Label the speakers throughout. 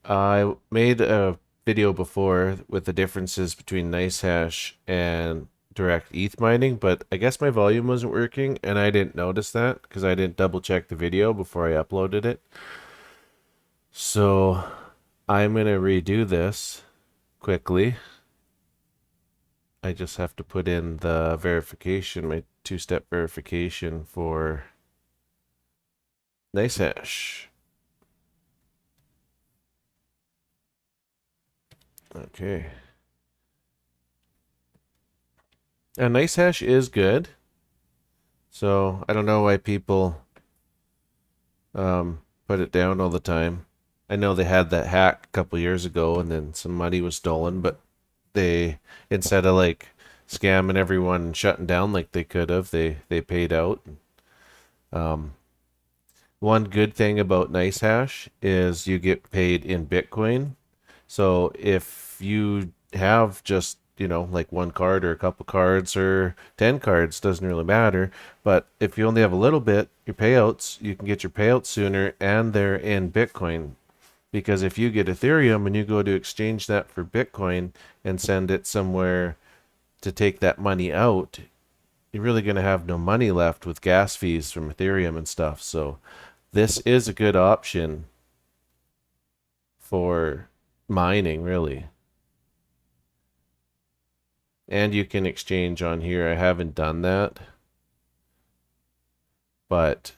Speaker 1: I made a video before with the differences between NiceHash and direct ETH mining, but I guess my volume wasn't working and I didn't notice that because I didn't double check the video before I uploaded it. So I'm going to redo this quickly. I just have to put in the verification, my two-step verification for NiceHash. Okay. And NiceHash is good. So I don't know why people put it down all the time. I know they had that hack a couple years ago, and then some money was stolen, but they instead of like scamming everyone and shutting down like they could have, they paid out. Um, One good thing about NiceHash is you get paid in Bitcoin. So if you have just, like one card or a couple cards or 10 cards, doesn't really matter. But if you only have a little bit, your payouts, you can get your payouts sooner and they're in Bitcoin. Because if you get Ethereum and you go to exchange that for Bitcoin and send it somewhere to take that money out, you're really going to have no money left with gas fees from Ethereum and stuff. So this is a good option for mining, really. And you can exchange on here. I haven't done that, but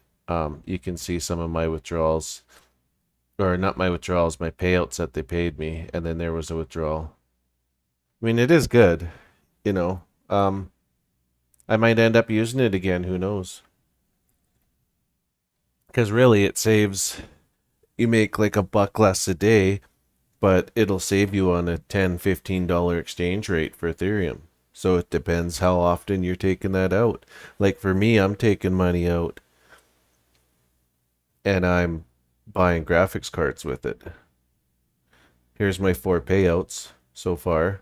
Speaker 1: you can see some of my withdrawals, or not my withdrawals, my payouts that they paid me, and then there was a withdrawal. I mean, it is good, you know. I might end up using it again. Who knows? Because really, it saves. You make like a buck less a day, but it'll save you on a $10, $15 exchange rate for Ethereum. So it depends how often you're taking that out. Like for me, I'm taking money out and I'm buying graphics cards with it. Here's my 4 payouts so far.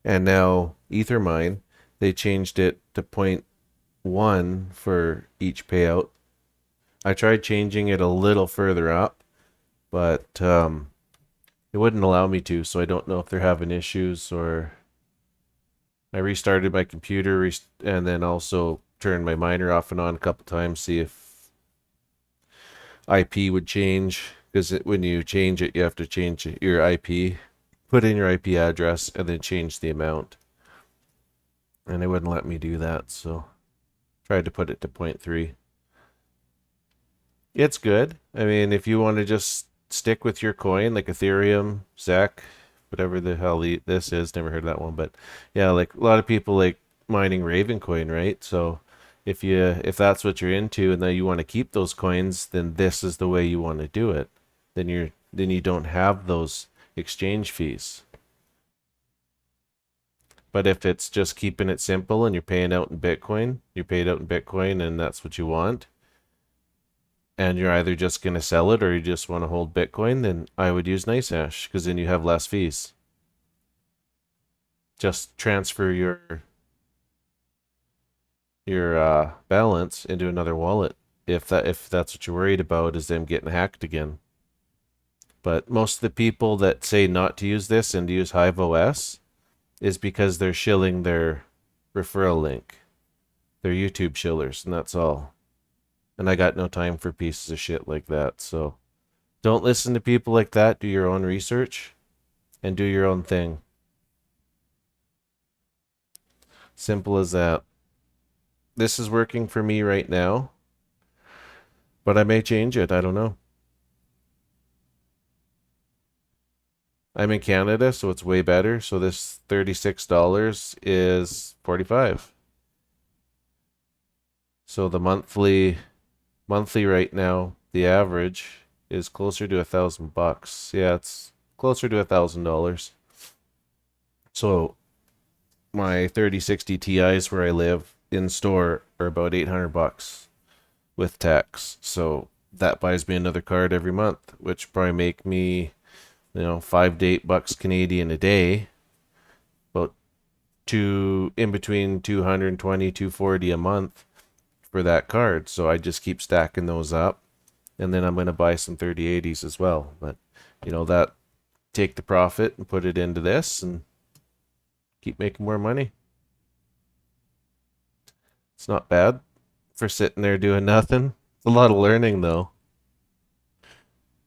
Speaker 1: And now Ethermine, they changed it to point 0.1 for each payout. I tried changing it a little further up, but it wouldn't allow me to, so I don't know if they're having issues or I restarted my computer and then also turned my miner off and on a couple times, see if IP would change. Because when you change it, you have to change your IP, put in your IP address, and then change the amount. And it wouldn't let me do that, so tried to put it to 0.3. It's good. I mean, if you want to just stick with your coin, like Ethereum, ZEC, whatever the hell this is, never heard of that one, but yeah, like a lot of people like mining Raven coin, right? So if that's what you're into and then you want to keep those coins, then this is the way you want to do it. Then you don't have those exchange fees. But if it's just keeping it simple and you're paying out in Bitcoin, you're paid out in Bitcoin and that's what you want, and you're either just going to sell it or you just want to hold Bitcoin, then I would use NiceHash because then you have less fees. Just transfer your balance into another wallet if that's what you're worried about is them getting hacked again. But most of the people that say not to use this and to use HiveOS is because they're shilling their referral link. They're YouTube shillers, and that's all. And I got no time for pieces of shit like that. So don't listen to people like that. Do your own research and do your own thing. Simple as that. This is working for me right now, but I may change it. I don't know. I'm in Canada, so it's way better. So this $36 is 45. So the monthly right now, the average is closer to $1,000. Yeah, it's closer to $1,000. So my 3060 Ti's where I live in store are about $800 with tax. So that buys me another card every month, which probably make me, $5 to $8 Canadian a day, about in between 220, 240 a month for that card. So I just keep stacking those up, and then I'm going to buy some 3080s as well. But that take the profit and put it into this and keep making more money. It's not bad for sitting there doing nothing. It's a lot of learning though.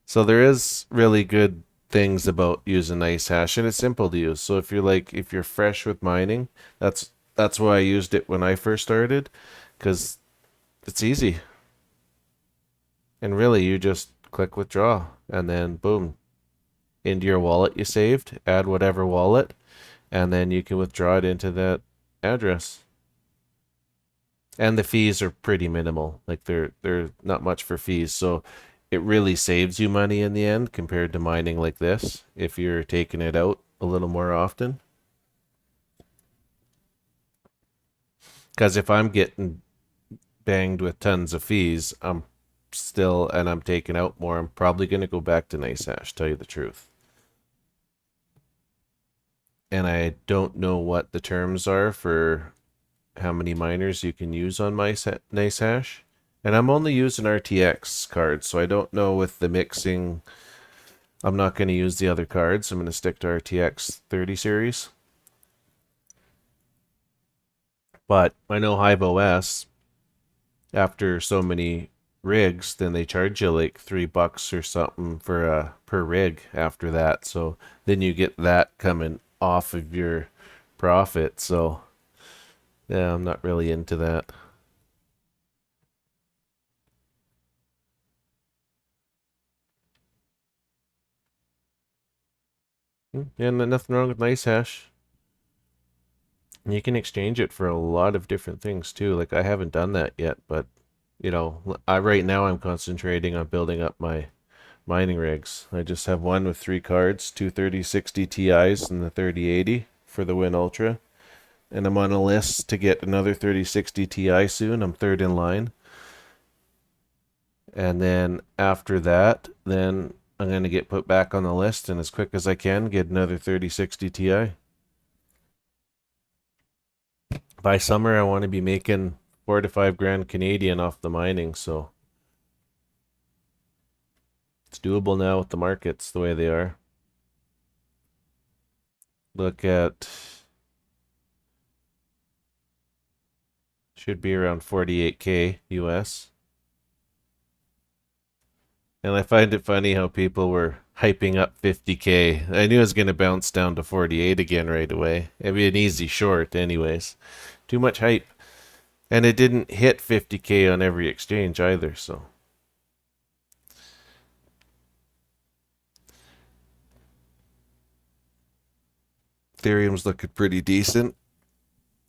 Speaker 1: So there is really good things about using NiceHash, and it's simple to use. So if you're fresh with mining, that's why I used it when I first started, because it's easy. And really you just click withdraw and then boom, into your wallet you saved, add whatever wallet, and then you can withdraw it into that address. And the fees are pretty minimal. Like they're not much for fees. So it really saves you money in the end compared to mining like this if you're taking it out a little more often. Because if I'm getting banged with tons of fees, I'm taking out more, I'm probably going to go back to NiceHash, tell you the truth. And I don't know what the terms are for how many miners you can use on my NiceHash. And I'm only using RTX cards, so I don't know with the mixing. I'm not going to use the other cards. I'm going to stick to RTX 30 series. But I know Hive OS, after so many rigs, then they charge you like $3 or something for per rig after that. So then you get that coming off of your profit. So yeah, I'm not really into that. Yeah, nothing wrong with NiceHash. You can exchange it for a lot of different things too. Like I haven't done that yet, but you know, I right now I'm concentrating on building up my mining rigs. I just have one with 3 cards, two 3060 Ti's and the 3080 for the Win Ultra. And I'm on a list to get another 3060 Ti soon. I'm third in line. And then after that, then I'm going to get put back on the list and as quick as I can get another 3060 Ti. By summer, I want to be making 4 to 5 grand Canadian off the mining, so it's doable now with the markets the way they are. Look at, should be around 48K US. And I find it funny how people were hyping up 50K. I knew it was going to bounce down to 48 again right away. It'd be an easy short anyways. Too much hype. And it didn't hit 50K on every exchange either, so. Ethereum's looking pretty decent.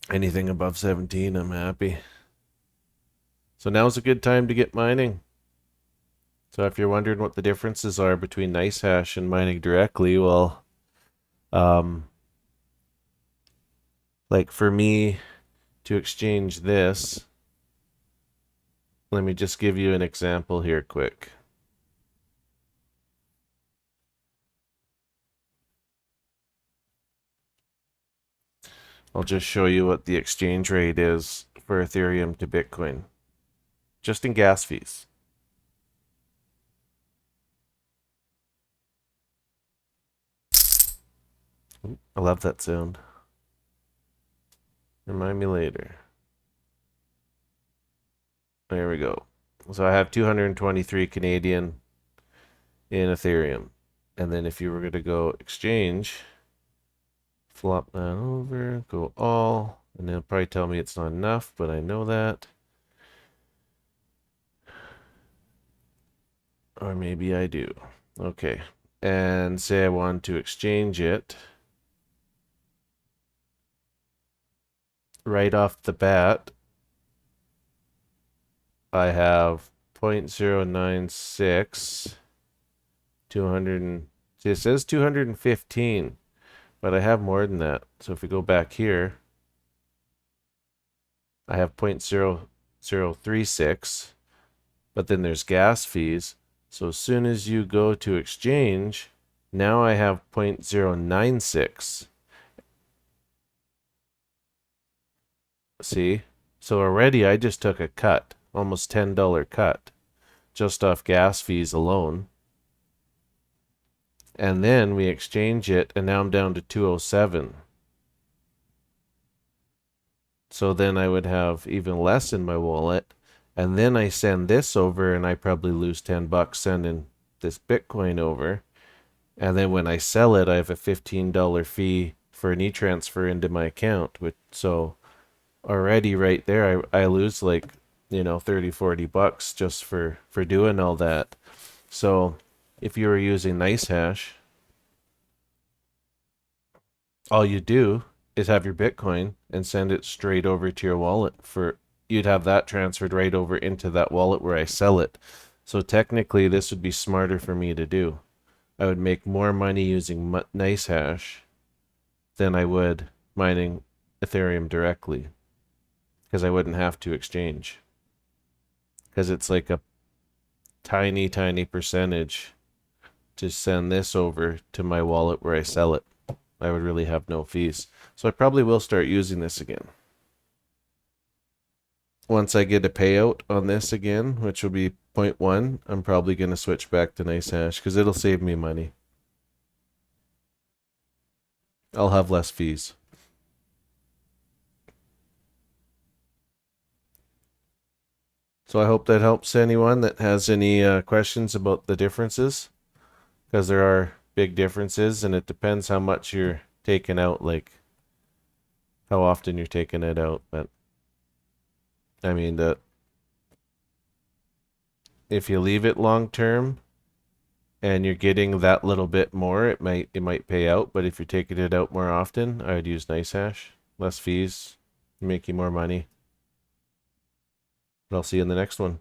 Speaker 1: Anything above 17, I'm happy. So now's a good time to get mining. So if you're wondering what the differences are between NiceHash and mining directly, well, like for me to exchange this, let me just give you an example here quick. I'll just show you what the exchange rate is for Ethereum to Bitcoin, just in gas fees. I love that sound. Remind me later. There we go. So I have 223 Canadian in Ethereum. And then if you were going to go exchange, flop that over, go all, and they'll probably tell me it's not enough, but I know that. Or maybe I do. Okay. And say I want to exchange it. Right off the bat, I have 0.096, 200, see it says 215, but I have more than that. So if we go back here, I have 0.0036, but then there's gas fees. So as soon as you go to exchange, now I have 0.096. See? So already I just took a cut, almost $10 cut, just off gas fees alone. and then we exchange it, and now I'm down to 207. So then I would have even less in my wallet, and then I send this over, and I probably lose $10 sending this Bitcoin over. And then when I sell it, I have a $15 fee for an e-transfer into my account, which so already right there I lose like 30-40 bucks just for doing all that. So if you were using NiceHash, all you do is have your Bitcoin and send it straight over to your wallet. For you'd have that transferred right over into that wallet where I sell it. So technically this would be smarter for me to do. I would make more money using NiceHash than I would mining Ethereum directly, because I wouldn't have to exchange, because it's like a tiny, tiny percentage to send this over to my wallet where I sell it. I would really have no fees. So I probably will start using this again. Once I get a payout on this again, which will be 0.1, I'm probably going to switch back to NiceHash because it'll save me money. I'll have less fees. So I hope that helps anyone that has any questions about the differences, because there are big differences and it depends how much you're taking out, like how often you're taking it out. But I mean, if you leave it long term and you're getting that little bit more, it might pay out. But if you're taking it out more often, I would use NiceHash. Less fees, make you more money. But I'll see you in the next one.